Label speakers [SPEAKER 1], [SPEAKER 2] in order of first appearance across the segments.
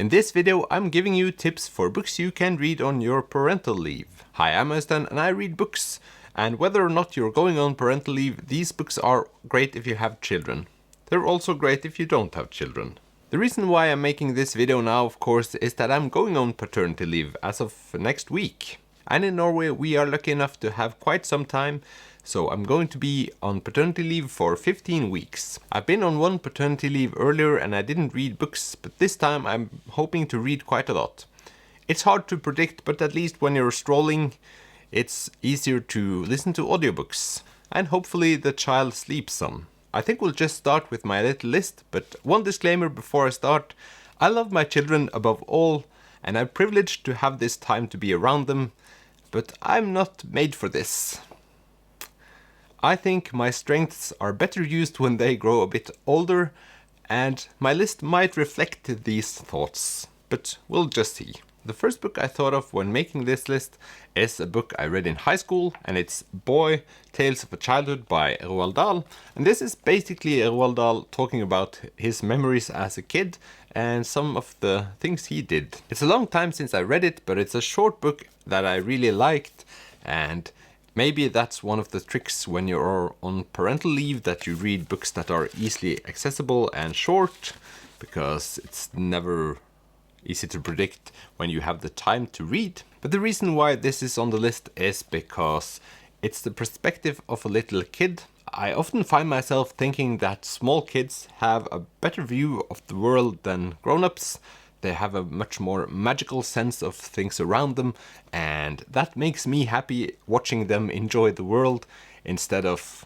[SPEAKER 1] In this video I'm giving you tips for books you can read on your parental leave. Hi, I'm Øystein and I read books, and whether or not you're going on parental leave, these books are great if you have children. They're also great if you don't have children. The reason why I'm making this video now, of course, is that I'm going on paternity leave as of next week. And in Norway we are lucky enough to have quite some time, so I'm going to be on paternity leave for 15 weeks. I've been on one paternity leave earlier and I didn't read books, but this time I'm hoping to read quite a lot. It's hard to predict, but at least when you're strolling, it's easier to listen to audiobooks. And hopefully the child sleeps some. I think we'll just start with my little list, but one disclaimer before I start. I love my children above all, and I'm privileged to have this time to be around them, but I'm not made for this. I think my strengths are better used when they grow a bit older, and my list might reflect these thoughts, but we'll just see. The first book I thought of when making this list is a book I read in high school, and it's Boy, Tales of a Childhood by Erwaldal. And this is basically Erwaldal talking about his memories as a kid and some of the things he did. It's a long time since I read it, but it's a short book that I really liked, and maybe that's one of the tricks when you're on parental leave, that you read books that are easily accessible and short, because it's never easy to predict when you have the time to read. But the reason why this is on the list is because it's the perspective of a little kid. I often find myself thinking that small kids have a better view of the world than grown-ups. They have a much more magical sense of things around them, and that makes me happy watching them enjoy the world instead of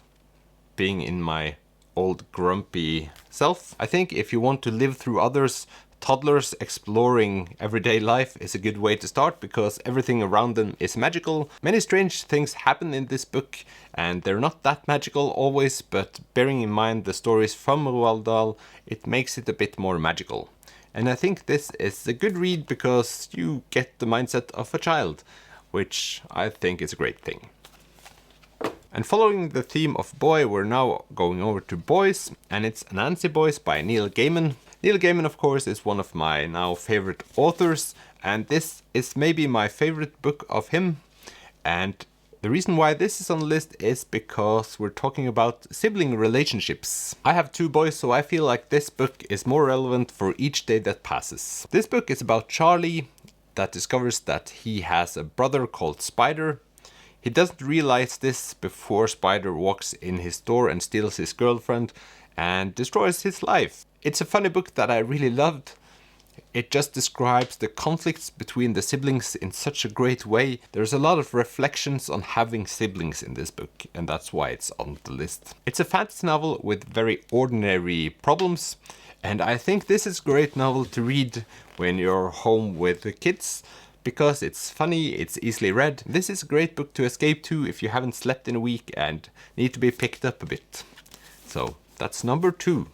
[SPEAKER 1] being in my old grumpy self. I think if you want to live through others, toddlers exploring everyday life is a good way to start, because everything around them is magical. Many strange things happen in this book, and they're not that magical always, but bearing in mind the stories from Erwaldal, it makes it a bit more magical. And I think this is a good read because you get the mindset of a child, which I think is a great thing. And following the theme of Boy, we're now going over to Boyce, and it's Nancy Boyce by Neil Gaiman. Neil Gaiman, of course, is one of my now favorite authors, and this is maybe my favorite book of him. And the reason why this is on the list is because we're talking about sibling relationships. I have two boys, so I feel like this book is more relevant for each day that passes. This book is about Charlie that discovers that he has a brother called Spider. He doesn't realize this before Spider walks in his door and steals his girlfriend and destroys his life. It's a funny book that I really loved. It just describes the conflicts between the siblings in such a great way. There's a lot of reflections on having siblings in this book, and that's why it's on the list. It's a fantasy novel with very ordinary problems, and I think this is a great novel to read when you're home with the kids, because it's funny, it's easily read. This is a great book to escape to if you haven't slept in a week and need to be picked up a bit. So that's number 2.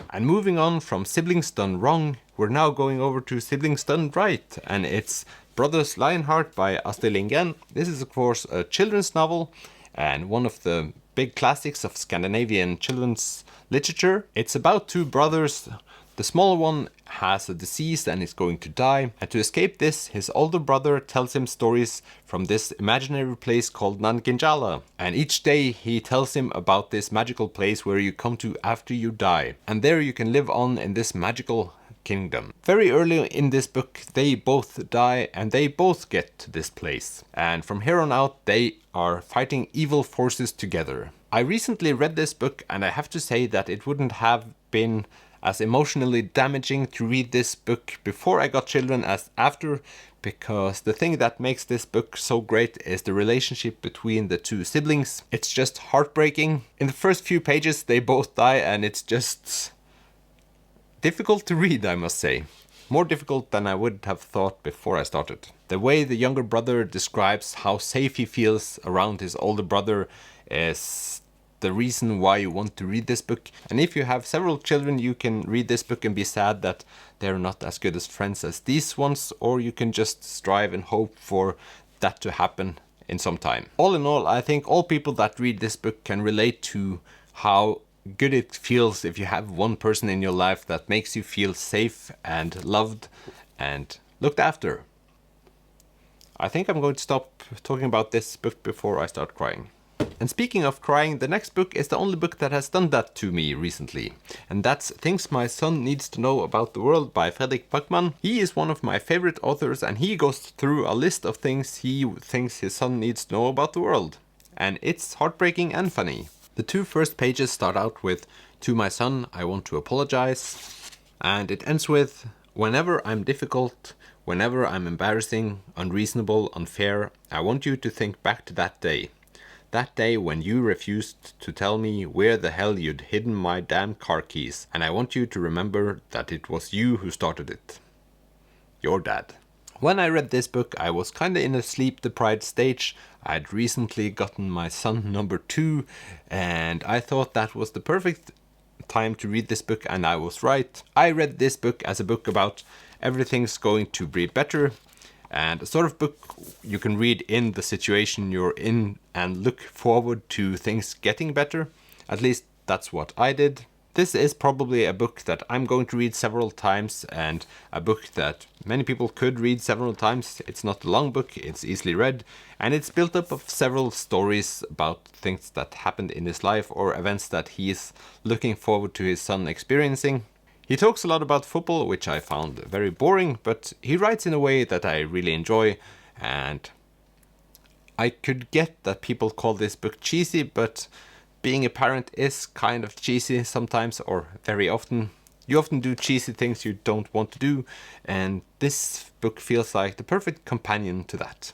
[SPEAKER 1] And moving on from Siblings Done Wrong, we're now going over to Siblings Done Right, and it's Brothers Lionheart by Astrid Lindgren. This is of course a children's novel and one of the big classics of Scandinavian children's literature. It's about two brothers. The smaller one has a disease and is going to die, and to escape this, his older brother tells him stories from this imaginary place called Nanginjala. And each day he tells him about this magical place where you come to after you die. And there you can live on in this magical kingdom. Very early in this book they both die and they both get to this place. And from here on out they are fighting evil forces together. I recently read this book and I have to say that it wouldn't have been as emotionally damaging to read this book before I got children as after, because the thing that makes this book so great is the relationship between the two siblings. It's just heartbreaking. In the first few pages they both die and it's just difficult to read, I must say. More difficult than I would have thought before I started. The way the younger brother describes how safe he feels around his older brother is the reason why you want to read this book. And if you have several children, you can read this book and be sad that they're not as good as friends as these ones, or you can just strive and hope for that to happen in some time. All in all, I think all people that read this book can relate to how good it feels if you have one person in your life that makes you feel safe and loved and looked after. I think I'm going to stop talking about this book before I start crying. And speaking of crying, the next book is the only book that has done that to me recently. And that's Things My Son Needs to Know About the World by Felik Pagman. He is one of my favorite authors, and he goes through a list of things he thinks his son needs to know about the world. And it's heartbreaking and funny. The two first pages start out with, "To my son, I want to apologize." And it ends with, "Whenever I'm difficult, whenever I'm embarrassing, unreasonable, unfair, I want you to think back to that day. That day when you refused to tell me where the hell you'd hidden my damn car keys. And I want you to remember that it was you who started it. Your dad." When I read this book, I was kinda in a sleep-deprived stage. I'd recently gotten my son number 2, and I thought that was the perfect time to read this book, and I was right. I read this book as a book about everything's going to be better, and a sort of book you can read in the situation you're in and look forward to things getting better. At least that's what I did. This is probably a book that I'm going to read several times, and a book that many people could read several times. It's not a long book, it's easily read, and it's built up of several stories about things that happened in his life or events that he is looking forward to his son experiencing. He talks a lot about football, which I found very boring, but he writes in a way that I really enjoy, and I could get that people call this book cheesy, but being a parent is kind of cheesy sometimes, or very often. You often do cheesy things you don't want to do, and this book feels like the perfect companion to that.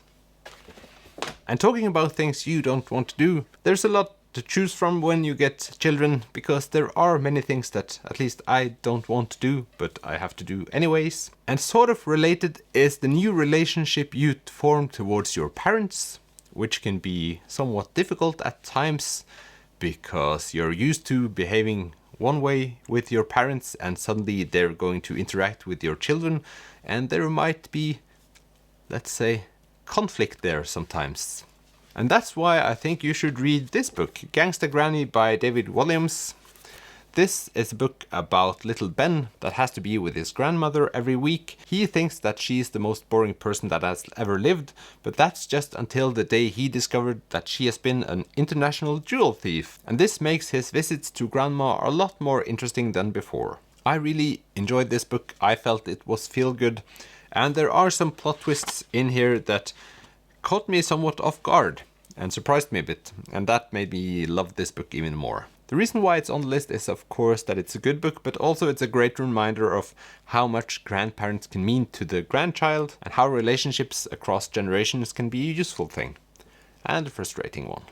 [SPEAKER 1] And talking about things you don't want to do, there's a lot to choose from when you get children, because there are many things that at least I don't want to do, but I have to do anyways. And sort of related is the new relationship you form towards your parents, which can be somewhat difficult at times, because you're used to behaving one way with your parents and suddenly they're going to interact with your children, and there might be, let's say, conflict there sometimes. And that's why I think you should read this book, Gangster Granny by David Williams. This is a book about little Ben that has to be with his grandmother every week. He thinks that she's the most boring person that has ever lived, but that's just until the day he discovered that she has been an international jewel thief. And this makes his visits to grandma a lot more interesting than before. I really enjoyed this book. I felt it was feel good, and there are some plot twists in here that caught me somewhat off guard and surprised me a bit, and that made me love this book even more. The reason why it's on the list is of course that it's a good book, but also it's a great reminder of how much grandparents can mean to the grandchild and how relationships across generations can be a useful thing and a frustrating one.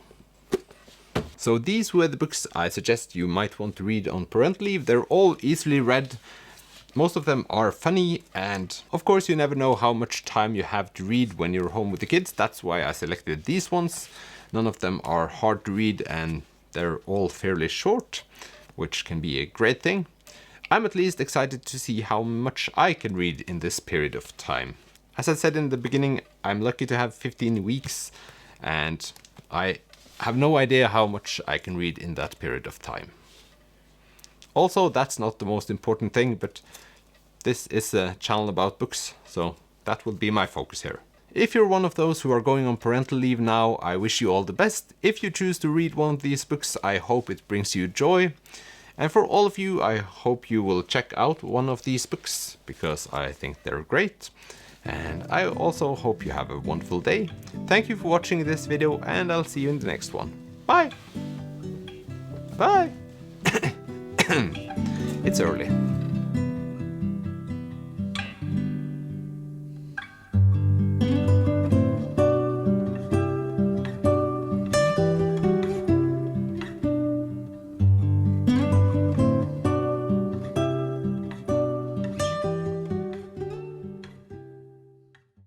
[SPEAKER 1] So these were the books I suggest you might want to read on parental leave. They're all easily read. Most of them are funny, and of course you never know how much time you have to read when you're home with the kids. That's why I selected these ones. None of them are hard to read, and they're all fairly short, which can be a great thing. I'm at least excited to see how much I can read in this period of time. As I said in the beginning, I'm lucky to have 15 weeks, and I have no idea how much I can read in that period of time. Also, that's not the most important thing, but this is a channel about books, so that will be my focus here. If you're one of those who are going on parental leave now, I wish you all the best. If you choose to read one of these books, I hope it brings you joy. And for all of you, I hope you will check out one of these books, because I think they're great. And I also hope you have a wonderful day. Thank you for watching this video, and I'll see you in the next one. Bye! Bye! It's early.